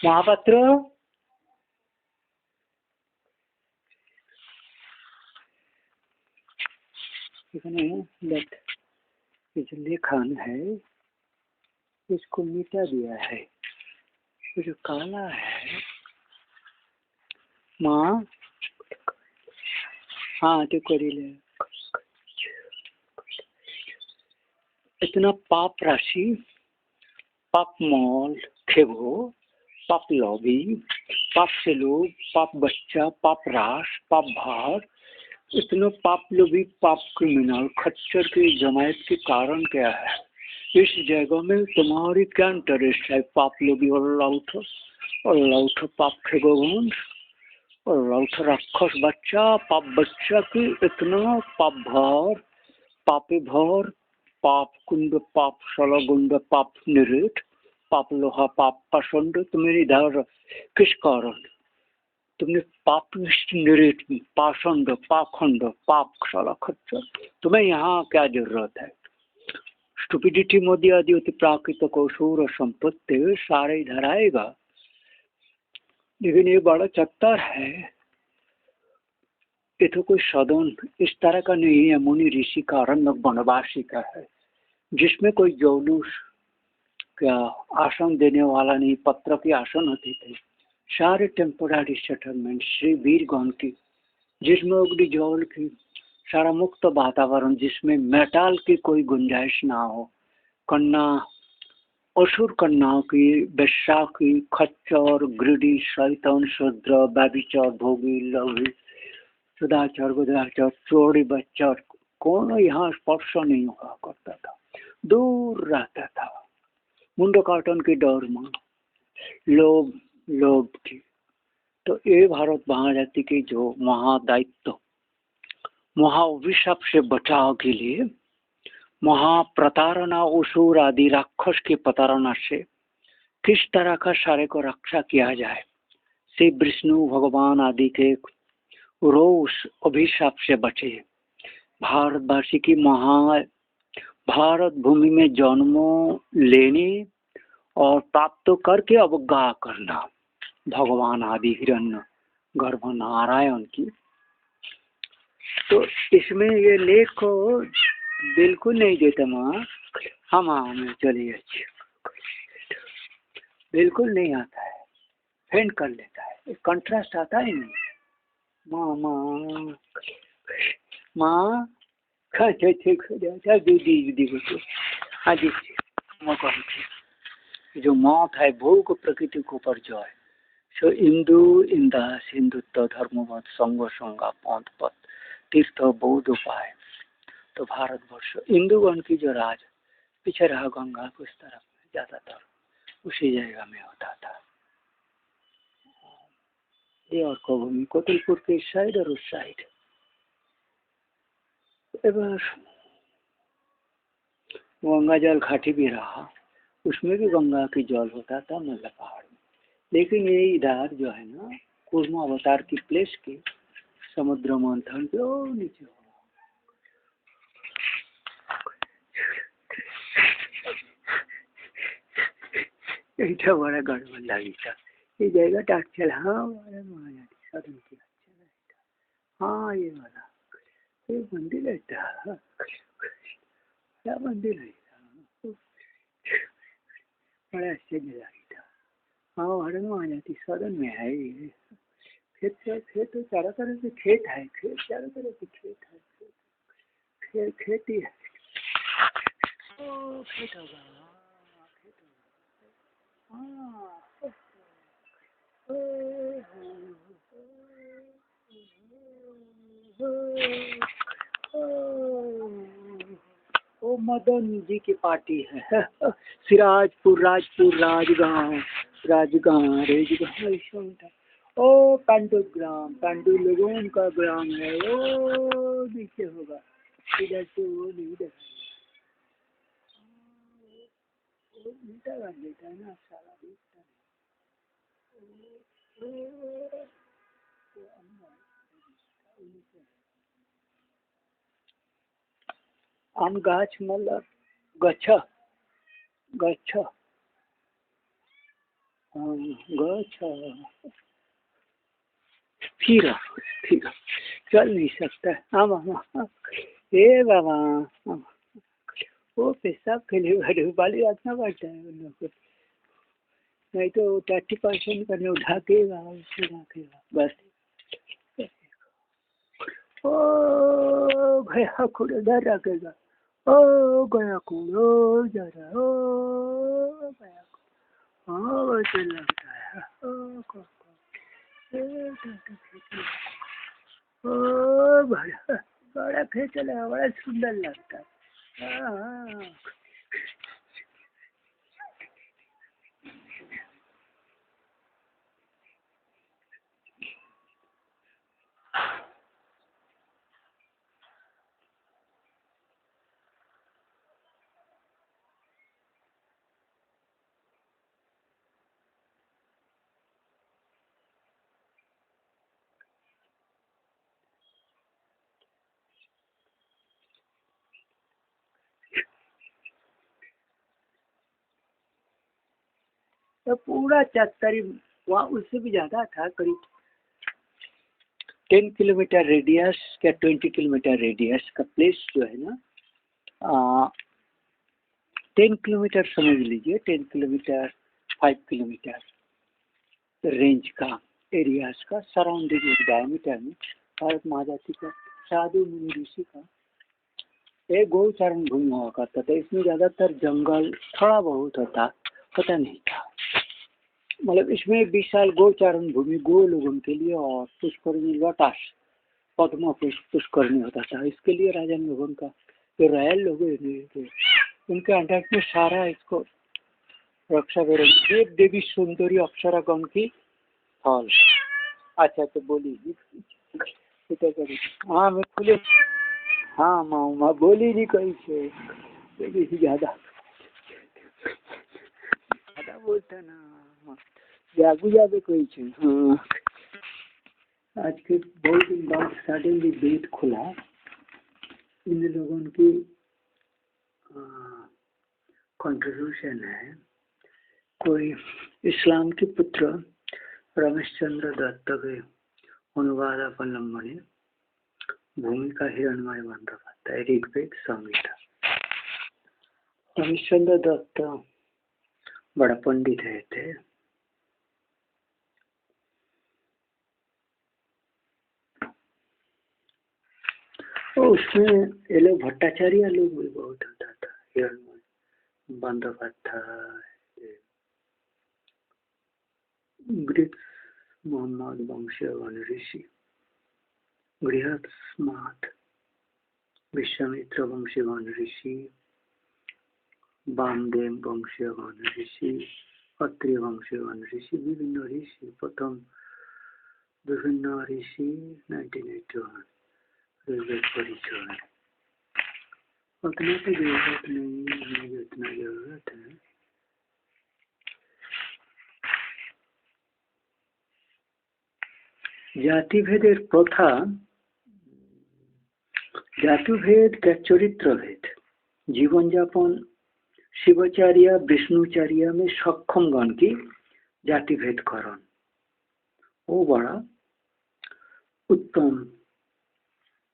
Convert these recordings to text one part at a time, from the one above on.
महापात्र जो लेखन है इसको मिटा दिया है। जो काला है माँ, हाँ तो करिले इतना पाप राशि, पाप मॉल खेबो, पाप लॉबी, पाप से लोग, पाप बच्चा, पाप राश, पाप भार, इतना पाप लोभी, पाप क्रिमिनल, खच्चर की जमायत के कारण क्या है? इस जगह में तुम्हारी क्या इंटरेस्ट है? पाप लोभी और लाउठ पाप खेगोगन और लाउठ राक्षस बच्चा, पाप बच्चा की इतना पाप भर, पापे भर, पाप कुंड, पाप सलगुंड, पाप निरिठ, पाप लोहा, पाप पाषंड, तुम्हें इधर किस कारण? तुमने पाप निरिठ, पाषंड, पाखंड, पाप साला खच्चर, तुम्हें यहाँ क्या जरूरत है? स्टुपिडिटी मोदी आदि होती प्राकृत कौशूर संपत्ति सारे इधर आएगा, लेकिन ये बड़ा चत्तर है। ये तो कोई सदन इस तरह का नहीं है, मुनि ऋषि का रंग वनवासी का है, जिसमें कोई जौलूस क्या आसन देने वाला नहीं, पत्र के आसन होते थे, सारे टेम्पोररी सेटलमेंट श्री वीरगण की, जिसमें अग्नि जौल की, सारा मुक्त वातावरण, जिसमें मेटाल की कोई गुंजाइश ना हो, कन्या असुर कन्याओं की, वेश्या की, खच्चर, ग्रिडी, शैतान, शूद्र, व्यभिचार, भोगी, लवी, सदाचार, गुदाचार, चोरी, बच्चा, कौन यहाँ स्पर्श नहीं हुआ करता था, दूर रहता था। मुंडो काटन की डर में लोभ थी। तो ये भारत महाजाति की जो महादायित्व, महाअभिशाप से बचाव के लिए, महाप्रतारणा, असुर आदि राक्षस की प्रतारणा से किस तरह का सारे को रक्षा किया जाए, श्री विष्णु भगवान आदि के रोष अभिशाप से बचे। भारतवासी की भारत भूमि में जन्मों लेने और प्राप्त करके अवज्ञा करना, भगवान आदि हिरण्य गर्भ नारायण की। तो इसमें ये लेख को बिल्कुल नहीं देते माँ, हम हमें चलिए बिल्कुल नहीं आता है, फेंट कर लेता है, कंट्रास्ट आता ही नहीं। माँ माँ माँ जो मौत है भोग प्रकृति को पर जो है, सो इंदु इंदा सिंधुत्व धर्मवत संग संगा पंथ पथ तीर्थ बौद्ध उपाय। तो भारतवर्ष इंदुगण की जो राज पीछे रहा गंगा को, उस तरफ ज्यादातर उसी जगह में होता था। ये और भूमि कोतलपुर के इस साइड और उस साइड। गंगा जल घाटी भी रहा, उसमें भी गंगा की जल होता था मतलब पहाड़ में। लेकिन ये इधर जो है ना, कूर्मा अवतार की प्लेस के समुद्र मंथन पे और नीचे हो, ऐसा बड़ा गड़बड़ लगी था ये जगह टाक्चल। हाँ सदन की हाँ ये वाला ये मंदिर है, क्या मंदिर है, बड़ा आश्चर्य लगी था। हाँ हरण में आ जाती, सदन में है ये खेत, तो चारों तरफ से खेत है, खेत चारों तरफ से खेत है, खेती है, खेत होगा, ओ मदन जी की पार्टी है। सिराजपुर राजगांव रेजगांव ओ पांडुग्राम, पांडु लोगों का ग्राम है, वो नीचे होगा, इधर से वो नहीं देखा, उल्टा बन देता है ना सारा देखता है। आम गाछ मतलब गच्छ गच्छ स्थिर स्थिर, चल नहीं सकता। ए बाबा, वो पेशाब के लिए बाली रखना पड़ता है उन लोग को, नहीं तो 30% करने ढकेगा बस। ओ गया खुद उधर रखेगा, ओ गया खुद ओ जा रहा, ओ गया खुद वैसे लगता है। ओ बड़ा बड़ा खेचला, बड़ा सुंदर लगता है। हाँ। तो पूरा चक्कर वहाँ उससे भी ज़्यादा था, करीब 10 किलोमीटर रेडियस या 20 किलोमीटर रेडियस का प्लेस जो है ना, 10 किलोमीटर समझ लीजिए, 10 किलोमीटर 5 किलोमीटर रेंज का एरियाज का सराउंडिंग डायमीटर में भारत महाजाति का साधु मुनि ऋषि का एक गौचारण भूमि हुआ करता था। इसमें ज़्यादातर जंगल थोड़ा बहुत होता, पता नहीं था। मतलब इसमें विशाल गौचारण भूमि गो लोगों के लिए और पुष्करणी लोटास पद्मा पुष्करणी होता था। इसके लिए राजा लोगों का जो रॉयल लोग उनके अंडर में सारा इसको रक्षा करेंगे। देव देवी सुंदरी अप्सरागण की हॉल। अच्छा तो बोली हाँ मैं खुले हाँ माँ बोली नहीं कहीं से ज़्यादा बोलता ना जागू जाबे कोई छे। हाँ आज के बहुत दिन बाद सडनली गेट खुला। इन लोगों की कंट्रीब्यूशन है। कोई इस्लाम के पुत्र रमेशचंद्र दत्त के अनुवाद अवलंबने भूमिका हिरणमय बन रहा था। ऋग्वेद संहिता। रमेशचंद्र दत्त बड़ा पंडित है थे। तो उसमें ये लोग भट्टाचार्य लोग भी बहुत होता था। हिरणमय बंदोबस्त था। ग्रीक मोहम्मद वंशीय ऋषि गृहस्मात विश्वामित्र वंशीय ऋषि वामदेव वंशीय ऋषि अत्रि वंशीय ऋषि विभिन्न ऋषि प्रथम विभिन्न ऋषि 1981 ऋग्वेद परिचय। उतना तो जरूरत नहीं, हमें जितना जरूरत है। जाति भेदेर प्रथा, जाति भेद क्या चरित्र भेद, जीवन यापन शिवाचार्य विष्णुचार्य में सक्षम गण की जाति भेद करण वो बड़ा उत्तम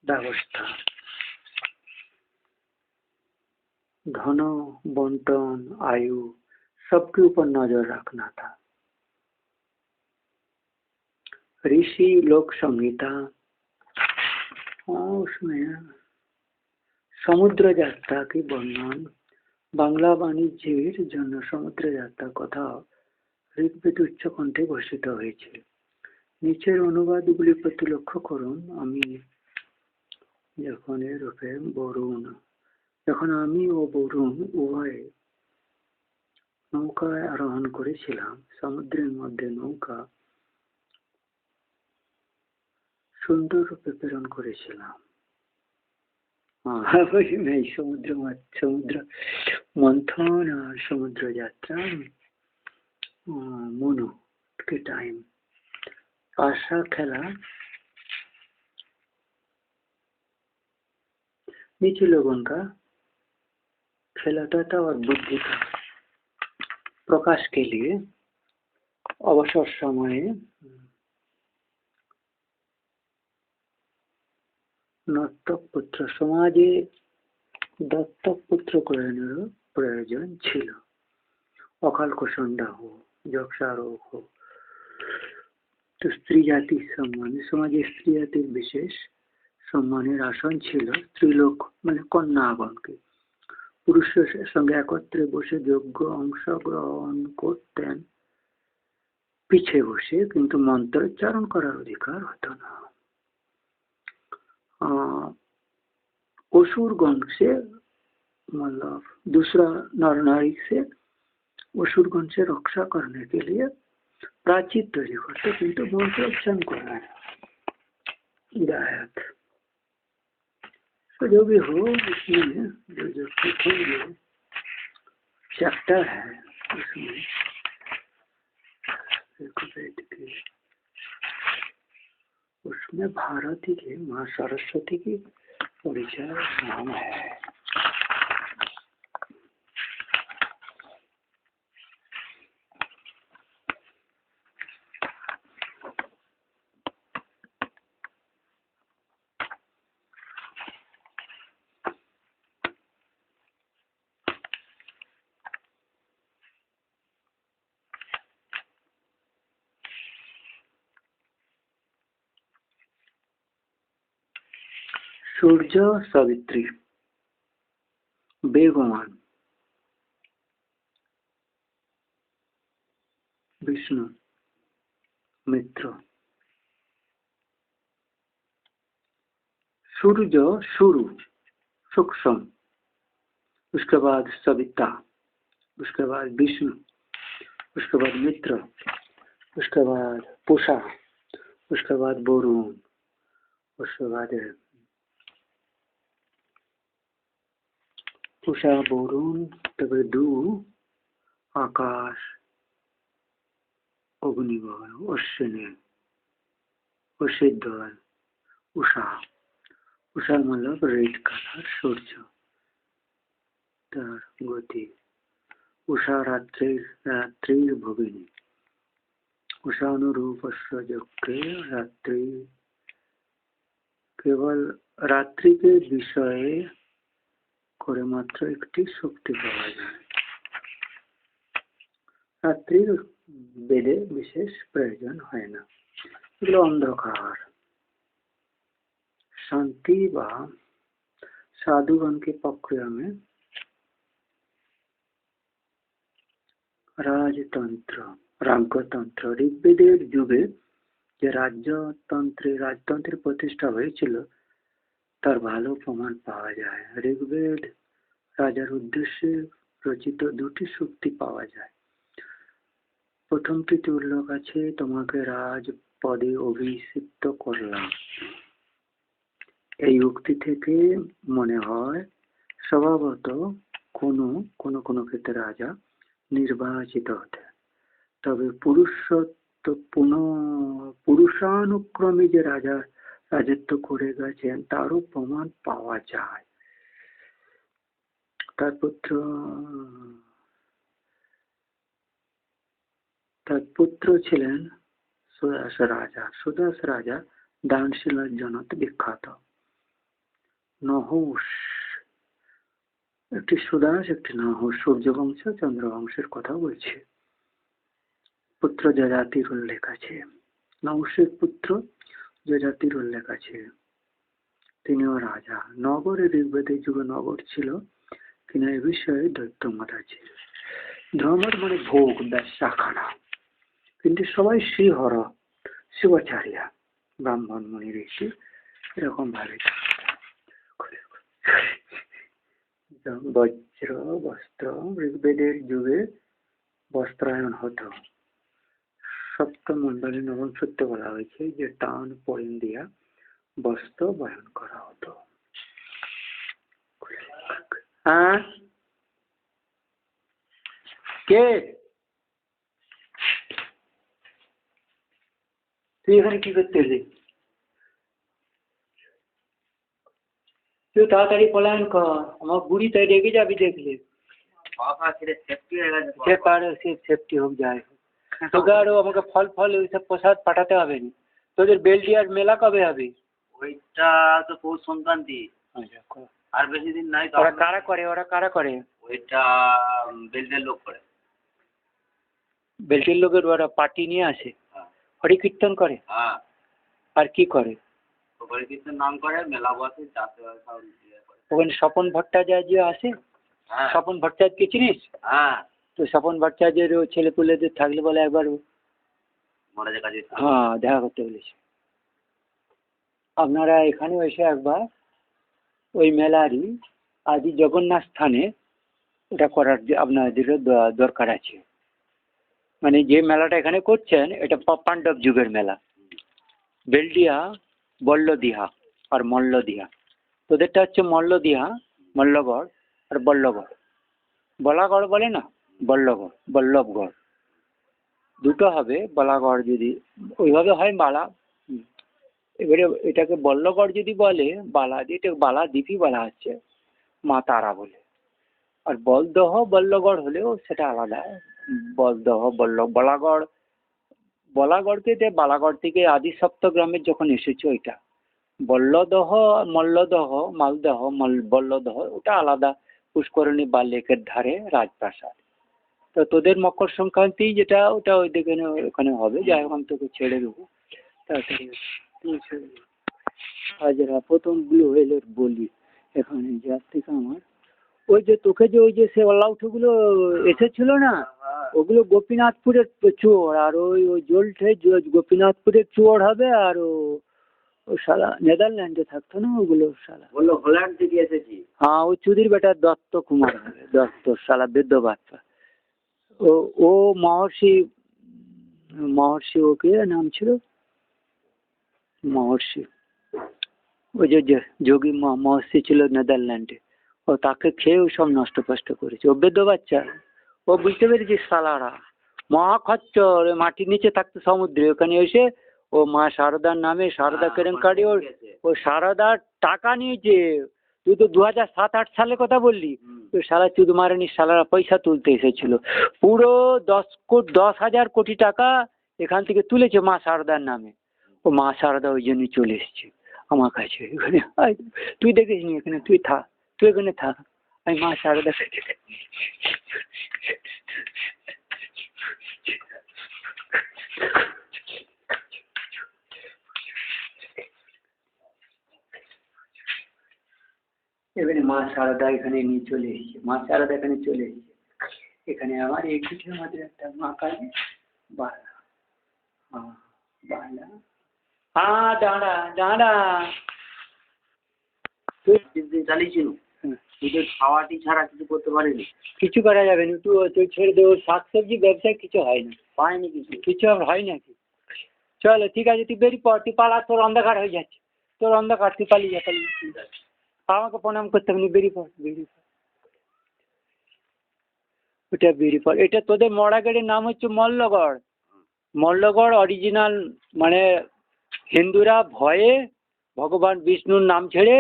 व्यवस्था। धन बंटन आयु सबके ऊपर नजर रखना था। ऋषि लोक संहिता, उसमें समुद्र यात्रा की वर्णन, बांग्ला वाणिज्येर जन्य समुद्र यात्रा कथा ऋग्वेद उच्च कण्ठे घोषित হয়েছে। নিচের অনুবাদগুলি প্রতি লক্ষ্য করুন। যখন আমি ও বরুণ উভয়ে নৌকায় আরোহণ করেছিলাম, সমুদ্রের মধ্যে নৌকা সুন্দর রূপে প্রেরণ করেছিলাম। সমুদ্র मंथन और समुद्र यात्रा मोनो के टाइम पाशा खेला। नीचे लोगों का खेलाता था और बुद्धि का प्रकाश के लिए অবসর সময়ে দত্তক পুত্র সমাজে দত্তক পুত্র গ্রহণেরও প্রয়োজন ছিল। অকাল কোসন্ডা হোক, যক্ষা রোগ হোক, তো স্ত্রী জাতির সম্মানে সমাজে স্ত্রী জাতির বিশেষ সম্মানের আসন ছিল। স্ত্রীলোক মানে কন্যাগণকে পুরুষের সঙ্গে একত্রে বসে যোগ্য অংশগ্রহণ করতেন পিছে বসে, কিন্তু মন্ত্रोच्चारण করার অধিকার হতো না। असुरगण से मतलब दूसरा नर नारी से असुरगण से रक्षा करने के लिए प्राचीर तैयारी करते, किंतु मंत्रोच्चारण करना हिदायत। तो जो भी हो, इसमें जो चैप्टर है उसमें उसमें भारती की माँ सरस्वती की परिचय नाम है। सूर्य सावित्री बेगमान विष्णु मित्र। सूर्य शुरू सूक्ष्म, उसके बाद सविता, उसके बाद विष्णु, उसके बाद मित्र, उसके बाद पूषा, उसके बाद वरुण, उसके बाद पूषा वरुण, तब दू आकाश अग्निगण अश्विनी असिद्धन उषा। उषा मतलब रेड कलर सूर्य तार गति। उषा रात्रि भगिनी। उषा अनुरूप रात्रि केवल रात्रि के विषय করে মাত্র একটি শক্তি পাওয়া যায়। রাত্রির বেদে বিশেষ প্রয়োজন হয় না, এগুলো অন্ধকার। शांति व साधुगण के प्रक्रिया में राजतंत्र राजतंत्र ऋग्वेदेर जुगे যে রাজতন্ত্রের প্রতিষ্ঠা হয়েছিল তার ভালো প্রমাণ পাওয়া যায়। ঋগ্বেদ রাজার উদ্দেশ্যে রচিত দুটি সূক্তি পাওয়া যায়। প্রথমটিতে উল্লেখ আছে, তোমাকে রাজ পদে অভিষিক্ত করলাম। এই উক্তি থেকে মনে হয় স্বভাবত কোনো ক্ষেত্রে রাজা নির্বাচিত হতেন, তবে পুরুষানুক্রমে যে রাজা রাজত্ব করে গেছেন তারও প্রমাণ পাওয়া যায়। তার পুত্র ছিলেন সুদাস রাজা। সুদাস রাজা দানশীলার জন্য বিখ্যাত। নহুষ, একটি সুদাস একটি নহুষ, সূর্যবংশ চন্দ্রবংশের কথা বলছে। পুত্র যজাতির উল্লেখ আছে। নহুষের পুত্র যজাতির উল্লেখ আছে, তিনিও রাজা। নগরে ঋগ্বেদের যুগে নগর ছিল, কিনা এ বিষয়ে দৈত্যমত আছে। ধর্মের মানে ভোগ ব্যবসাখানা, কিন্তু সবাই শ্রীহর শিবাচার্যা ব্রাহ্মণ মুনি ঋষি এরকম ভাবে বজ্র বস্ত্র। ঋগ্বেদের যুগে বস্ত্রায়ন হতো। সপ্তমণ্ডলে নবম সূত্র বলা হয়েছে যে টান পরিণ দিয়া বস্ত্র বয়ন করা হতো। কে তুই এখানে কি করতে এলি? তুই তাড়াতাড়ি পলায়ন কর, আমার বুড়ি তাই রেগে যাবি দেখলে। সেফটি হোক যায়। তোকে আরো আমাকে ফল ফল ওইসব প্রসাদ পাঠাতে হবে না। তোদের বেলডিয়ার মেলা কবে হবে? ওইটা তো পৌষ সংক্রান্তি, আচ্ছা, আর বেশি দিন নাই তো। ওরা কারা করে? ওইটা বেলডের লোক করে। বেলটির লোকের ওরা পার্টি নিয়ে আসে, হ্যাঁ হরি কীর্তন করে, হ্যাঁ, আর কি করে? হরি কীর্তন নাম করে, মেলা বসে, চাষে সব ইয়ে করে। ওখানে স্বপন ভট্টাচার্য আসে। হ্যাঁ স্বপন ভট্টাচার্যকে চিনিস? হ্যাঁ, তো স্বপন ভট্টাচার্যের ছেলে পুলেদের থাকলে বলে একবার মহারাজের কাছে। হ্যাঁ দেখা করতে বলেছে। আপনারা এখানে এসে একবার ওই মেলারই আদি জগন্নাথ স্থানে ওটা করার আপনাদেরও দরকার আছে। মানে যে মেলাটা এখানে করছেন এটা পাণ্ডব যুগের মেলা। বেলডিয়া, বল্লদিহা আর মল্লদিহা। তোদেরটা হচ্ছে মল্লদিহা, মল্লগড় আর বল্লগড়। বলাগড় বলে না, বল্লগড়, বল্লভগড় দুটো হবে। বলাগড় যদি ওইভাবে হয় বালা, এবারে এটাকে বল্লগড় যদি বলে বালা, এটা বালা দ্বীপই বলা হচ্ছে, মা তারা বলে। আর বলদহ বল্লগড় হলেও সেটা আলাদা। বলদহ বলাগড়, বলাগড়কে বালাগড় থেকে আদি সপ্তগ্রামের যখন এসেছে ওইটা। বল্লদহ, মল্লদহ, মালদহ, বল্লদহ ওটা আলাদা, পুষ্করণী বা লেকের ধারে রাজপ্রাসাদ। তো তোদের মকর সংক্রান্তি যেটা ওটা ওই দিকে ওখানে হবে। যাই হোক আমি তোকে ছেড়ে দেবো তাড়াতাড়ি। হাজরা প্রথম ব্লু হুইলের বলি এখানে যার থেকে আমার ওই যে তোকে যে ওই যে সে লাউঠগুলো এসেছিল না, ওগুলো গোপীনাথপুরের চোর। আর ওই ওই জলঠে গোপীনাথপুরের চোর হবে। আর ও শালা নেদারল্যান্ডে থাকতো না, ওগুলো শালা বললো হল্যান্ড থেকে এসেছি। হ্যাঁ ওই চুদির বেটা দত্ত কুমার হবে, দত্ত শালা বেদ্য বাচ্চা। ও মহর্ষি, মহর্ষি ওকে নাম ছিল মহর্ষি, ওই যে যোগী মহর্ষি ছিল নেদারল্যান্ডে, ও তাকে খেয়ে সব নষ্ট ফষ্ট করেছে। ও বেদ্য বাচ্চা, ও বুঝতে পেরেছিস শালারা মহা খচ্চর, মাটির নিচে থাকতো সমুদ্রে, ওখানে এসে ও মা শারদার নামে শারদা কেলেঙ্কারি, ও শারদার টাকা নিয়েছে। তুই তো 2007-8 সালের কথা বললি, তো শালা চুদ মারানি শালারা পয়সা তুলতে এসেছিল, পুরো 10,000 কোটি টাকা এখান থেকে তুলেছে মা শারদার নামে। ও মা শারদা ওই জন্যই চলে এসছে আমার কাছে এখানে। তুই দেখিস নি এখানে, তুই থাক, তুই এখানে থাক, আমি মা শারদা এখানে মা শারদা এখানে নিয়ে চলে এসেছে। মা শারদা এখানে চলে এসেছে। এখানে আমার এই পিঠের মধ্যে একটা মা কালী বালা, হ্যাঁ বালা, হ্যাঁ দাঁড়া দাঁড়া দিন চালিয়েছিল, নিজের খাওয়াটি ছাড়া কিছু করতে পারিনি। কিছু করা যাবে না, তুই ছেড়ে দেবো। শাকসবজি ব্যবসায় কিছু হয় না, পাইনি কিছু আর হয় নাকি? চলো ঠিক আছে, তুই বেরিয়ে পড়, তুই পালা, তোর অন্ধকার হয়ে যাচ্ছে, তোর অন্ধকার, তুই পালিয়ে যা, পালিয়ে যা। আমাকে প্রণাম করতে হবে না, বেরিয়ে পড়, বেরিয়ে পড়। ওটা বেরিয়ে পড়। এটা তোদের মরাগড়ের নাম হচ্ছে মল্লগড়। মল্লগড় অরিজিনাল মানে হিন্দুরা ভয়ে ভগবান বিষ্ণুর নাম ছেড়ে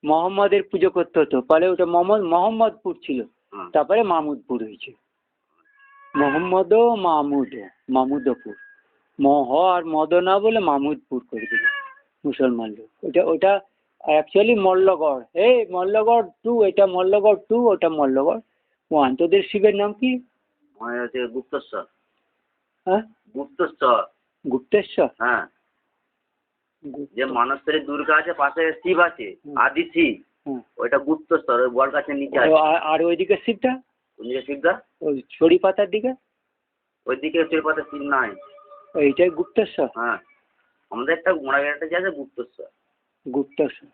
মোহাম্মদের পুজো করতে হতো, ফলে ওটা মোহাম্মদপুর ছিল, তারপরে মাহমুদপুর হয়েছে। মোহাম্মদ মাহমুদপুর, মহ আর মদ না বলে মাহমুদপুর করে দিল মুসলমান লোক। ওটা অ্যাকচুয়ালি মল্লগড়। এই মল্লগড় 2, এটা মল্লগড় 2, ওটা মল্লগড় 1। তোদের শিবের নাম কি? গুপ্তেশ্বর। হ্যাঁ গুপ্তেশ্বর। গুপ্তেশ্বর, হ্যাঁ, যে মানসের দুর্গা আছে পাশে শিব আছে, আদি শিব, ওইটা গুপ্তেশ্বর, ওই বল গাছের নিচে আছে। আর ওইদিকে শিবটা, ওইদিকে শিবটা ওই ছড়ি পাতার দিকে, ওইদিকে ছড়ি পাতার শিব নাই, এইটাই গুপ্তেশ্বর। হ্যাঁ, আমাদের একটা মোড়াঘাটে যে আছে গুপ্তেশ্বর। গুপ্তেশ্বর,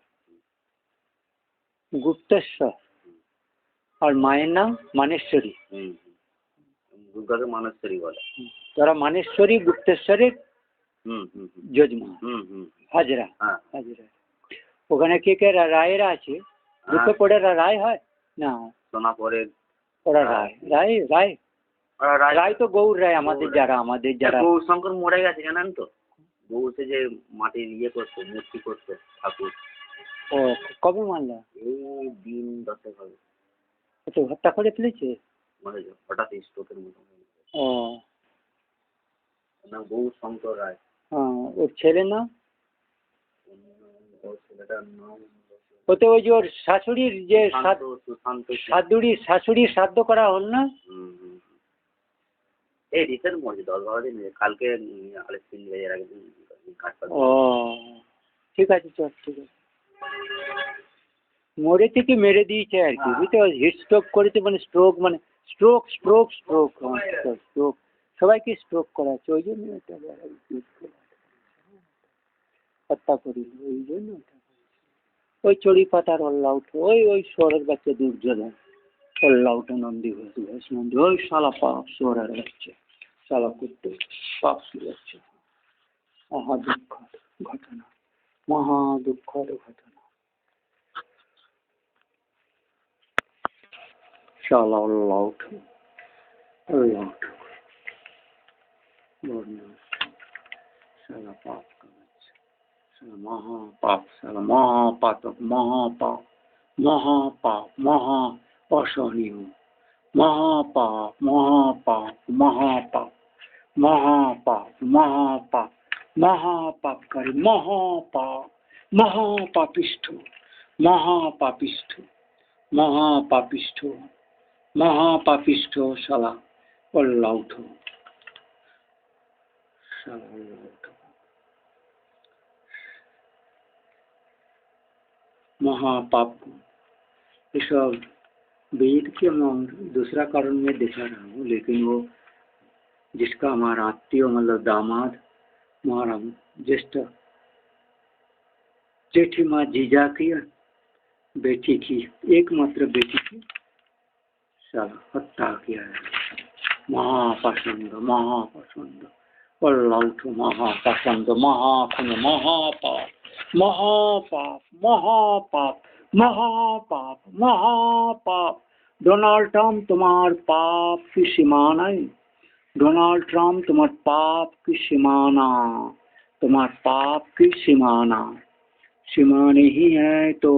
গুপ্তেশ্বর। আর মায়ের নাম মানেশ্বরী। দুর্গাকে মানেশ্বরী বলে। তোরা মানেশ্বরী গুপ্তেশ্বরের যজমা হাজরা। হাজরা ওখানে কে কে রায়েরা আছে? দুটো পড়ে রায় হয় না, সোনাপুরের ওরা রায়, রায় রায় রায় তো গৌর রায়, আমাদের যারা গৌর শঙ্কর মরে গেছে জানেন তো, গৌরতে যে মাটির ইয়ে করতো, মূর্তি করতো ঠাকুর। ও কবে মারলা? এই দিন 10 হবে। তো হত্যা করে ফেলেছে মানে হঠাৎ স্ট্রোকের মতো। ও নাম গৌরশঙ্কর রায়। হ্যাঁ, ওর ছেলের নাম? ওর ছেলেটার নাম ওতে ওই যে ওর শাশুড়ির যে সুশান্ত। শাশুড়ির শ্রাদ্ধ করা হল না? এই রিসেন্ট মরেছে, 10-12 দিন কালকে আলেক্সিন এর আগে কাটটা। ও ঠিক আছে, চল ঠিক আছে। মরেছে কি মেরে দিয়েছে আর কি, বুঝতে পারছি। হিট স্ট্রোক করেছে, মানে স্ট্রোক, মানে স্ট্রোক স্ট্রোক স্ট্রোক স্ট্রোক, সবাইকে স্ট্রোক করা আছে, ওই জন্য এটা হত্যা করিল, ওই জন্য ওই চড়ি পাতার অল্লাউট, ওই সোরের বাচ্চা দুর্যোধন, অল্লাউট নন্দী ঘোষ নন্দী, ওই শালা পাপ সোরের বাচ্চা, শালা করতে পাপ শুয়েছে। মহা দুঃখদ ঘটনা, মহা দুঃখদ ঘটনা। শালা অল্লাউট, অল্লাউট শালা পাপ করেছে, শালা মহাপাপ, শালা মহাপাতক, মহাপাপ, মহাপাপ, মহা অসহনীয়, মহাপাপ, মহাপাপ, মহাপাপ, মহাপাপ, মহাপাপ, মহাপাপকারী, মহাপাপ, মহাপাপিষ্ঠ, মহাপাপিষ্ঠ, মহাপাপিষ্ঠ, মহাপাপিষ্ঠ, শালা অল্লাউট, শালা অল্লাউট, महापाप। ये सब वेद के दूसरा कारण में देखा रहा हूँ, लेकिन वो जिसका हमारा आत्मीय मतलब दामाद, हमारा ज्येष्ठ जेठी माँ जीजा की बेटी की, एकमात्र बेटी की साला हत्या किया है। महापाषंड, महापाषंड, अल्लाउठ, महापाषंड, महाखुन, महापाप, महापाप, महापाप, महापाप, महापाप। डोनाल्ड ट्रम्प तुम्हार पाप की सीमा नहीं, डोनाल्ड ट्रम्प तुम्हार पाप की सीमाना, तुम्हार पाप की सीमाना, सीमा नहीं है तो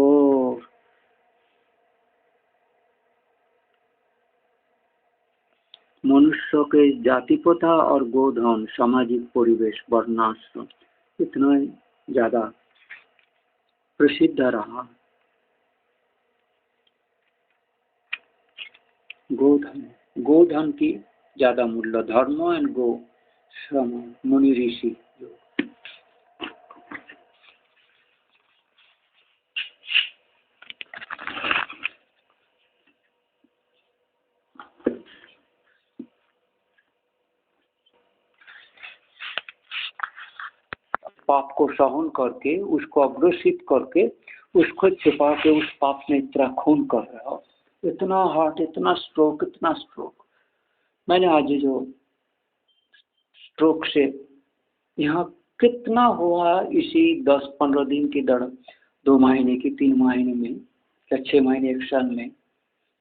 मनुष्य के जाति प्रथा और गोधन, सामाजिक परिवेश, वर्णाश्रम इतना ज्यादा प्रसिद्ध रहा। गोधन की ज्यादा मूल्य, धर्म एंड गो श्रम, मुनि ऋषि। पाप को सहन करके, उसको अग्रसित करके, उसको छिपा के उस पाप में इतना खून कर रहा हो, इतना हार्ट, इतना स्ट्रोक, इतना स्ट्रोक। मैंने आज जो स्ट्रोक से यहाँ कितना हुआ, इसी 10-15 दिन की दर, 2 महीने की, 3 महीने में, या 6 महीने, 1 साल में,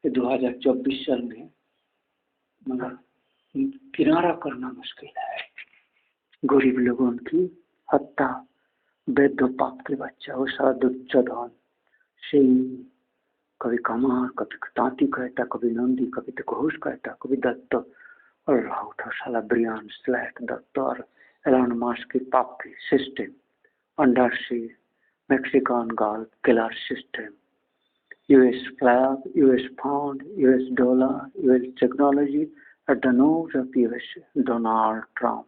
2024 साल में, मगर किनारा करना मुश्किल है। गरीब लोगों की हत्या, वैद्य पाप के बच्चा, वो सारा दुर्योधन से कभी कमार, कभी तांती कहता, कभी नंदी, कभी तो घोष कहता, कभी दत्त, और राउट साला ब्रियान स्लैक दत्त और एलन मस्क की पाप की system, under sea Mexican gulf killer system, US flag, US pound, US dollar, US technology at the nose of US Donald Trump.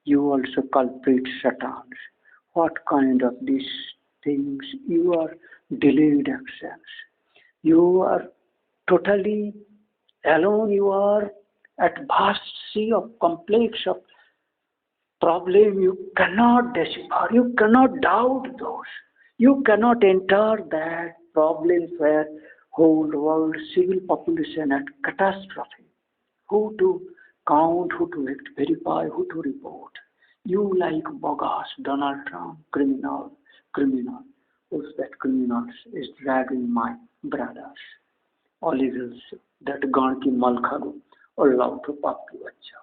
You also culprit Satans. What kind of these things? You are delayed actions. You are totally alone. You are at vast sea of complex of problem. You cannot decipher. You cannot doubt those. You cannot enter that problems where whole world civil population at catastrophe. Who to count, who to verify, who to report. You like bogus Donald Trump, criminal. Who's that criminals is dragging my brothers, Olivers, that गान की मल खागो और लाउठो पाप की बच्चा,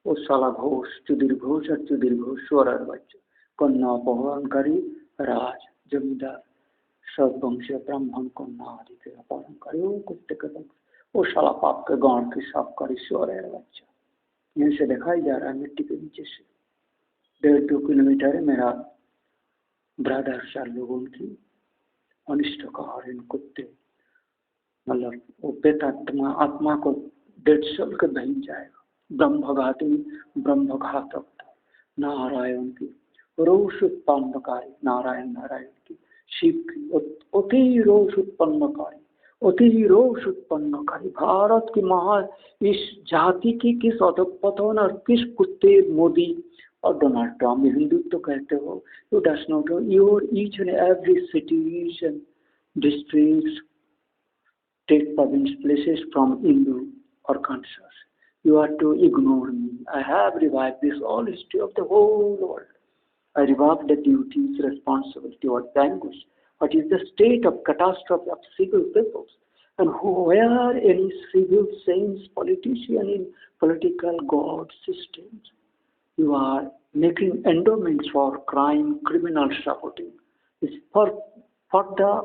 वो साला घोष, चुदिर घोष और चुदिर घोष स्वरर बच्चा, कन्या अपहरणकारी राज जमींदार, सब वंश ब्राह्मण कन्या आदि के अपहरणकारी, वो कुत्ते के वंश, वो साला पाप के गान की साफ करी स्वरर बच्चा। यहीं से दिखाई जा रहा है मिट्टी के नीचे से। 1.5-2 किलोमीटर है। मेरा ब्रदर 4 लोगों की अनिष्ट कार इन कुत्ते, मतलब वो पेतात्मा आत्मा को 150 साल के बहन जाएगा। ब्रह्मघाती ब्रह्मघातक नारायण की रोष उत्पन्नकारी, नारायण नारायण की शिव की अति रोष उत्पन्नकारी, अति रोष उत्पन्नकारी। भारत की महा इस जाति की किस अधपतन और किस कुत्ते मोदी और डोनाल्ड ट्रम्प हिंदुत्व तो कहते हो, you does not know your each and every cities and districts, state, province, places from Hindu or conscious. You are to ignore me. I have revived this all history of the whole world. I revived the duties, responsibility, or anguish. What is the state of catastrophe of civil peoples? And where any civil saints, politician in political god systems, you are making endowments for crime, criminal supporting. It's for the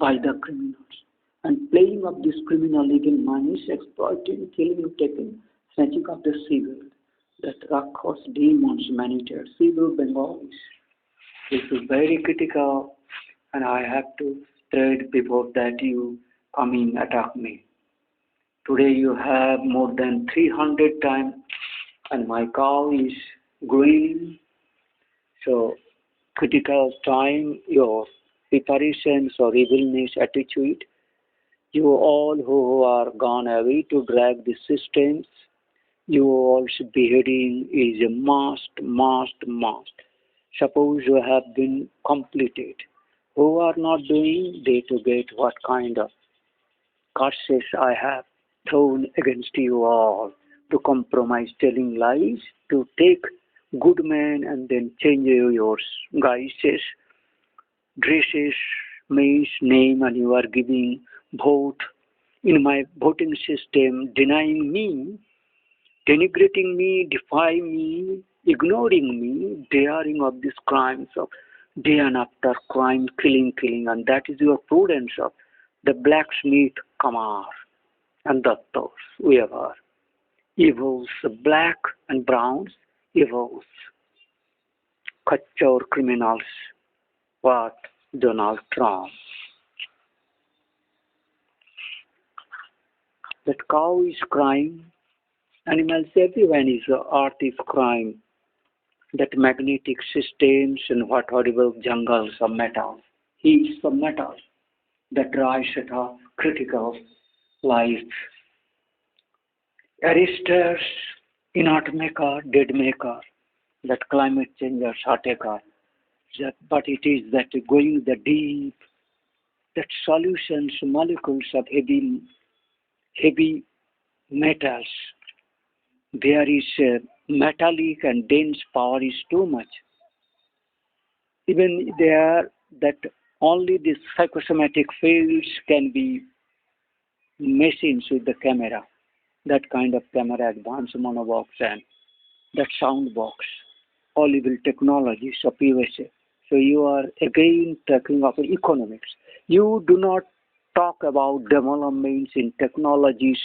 by the criminals, and playing of this criminal legal money, exploiting, killing, taking, snatching of the civil, that Rakshas demons managed civil Bengalis. This is very critical, and I have to tread before that you coming attack me. Today you have more than 300 times, and my cow is growing. So critical time, your preparations or evilness attitude, you all who are gone away to drag the systems, you all's beheading is a must. Suppose you have been completed. Who are not doing, they to get what kind of curses I have thrown against you all, to compromise telling lies, to take good men and then change your guises, dresses, means, name, and you are giving vote in my voting system, denying me, denigrating me, defying me, ignoring me, daring of these crimes of day and after crime, killing, and that is your prudence of the blacksmith Kamar and Dattas, whoever. Evils, black and browns, evils, Kachor criminals, what Donald Trump. That cow is crying, animals everywhere is earth is crying. That magnetic systems and what horrible jungles of metals, heaps of metals, that dry set of critical life. Arresters, inert maker, dead maker, that climate change or shortaker. But it is that going the deep, that solutions, molecules of heavy metals, there is metallic and dense power is too much. Even there, that only the psychosomatic fields can be machines with the camera, that kind of camera, advanced monobox and that sound box, all evil technologies of USA. So you are again talking of economics. You do not talk about developments in technologies,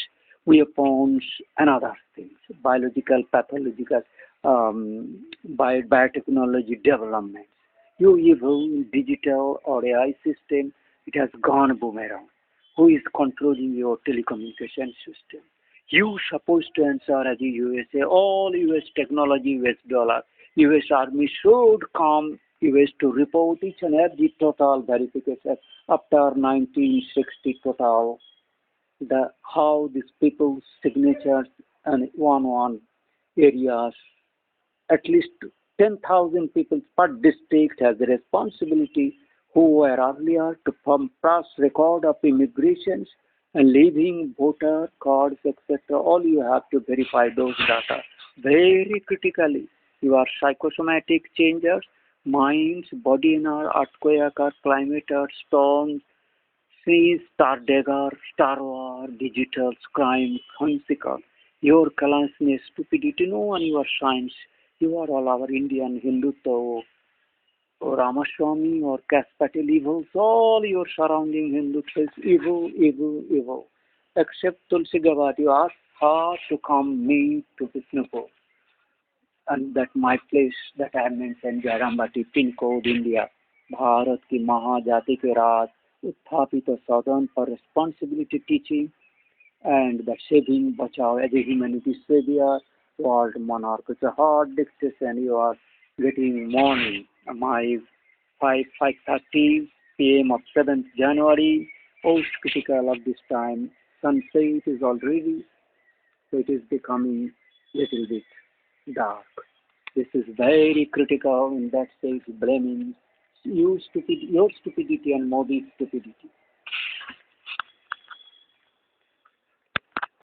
weapons, and other things, biological, pathological, biotechnology developments. You evil digital or AI system, it has gone boomerang. Who is controlling your telecommunication system? You supposed to answer as a USA, all US technology, US dollar. US Army should come US to report each and every total verification after 1960 total, how these people's signatures and one areas, at least 10,000 people per district has the responsibility who were earlier to pass record of immigrations and leaving voter cards, etc. All you have to verify those data very critically. Your psychosomatic changes, minds, body inner, earthquake, climate, storms, seas, star dagger, star war, digital, crime, whimsical. Your callousness, stupidity, no one your science. You are all our Indian, Hindutva, or Ramaswamy or Cash Patel evils, all your surrounding Hindutva is evil. Except Tulsi Gabbard, you ask how to come me to Visnupur. And that my place that I mentioned, Jairambati, pin code India. Bharat की महाजाति के राज उत्थापित सदन for responsibility teaching and the saving Bachao as a humanity savior, world monarch. It's a hard dictation you are getting morning. My 5:30 p.m. of 7th January, post critical of this time. Sunset is already, so it is becoming little bit dark. This is very critical in that sense, blaming your stupidity and Modi's stupidity.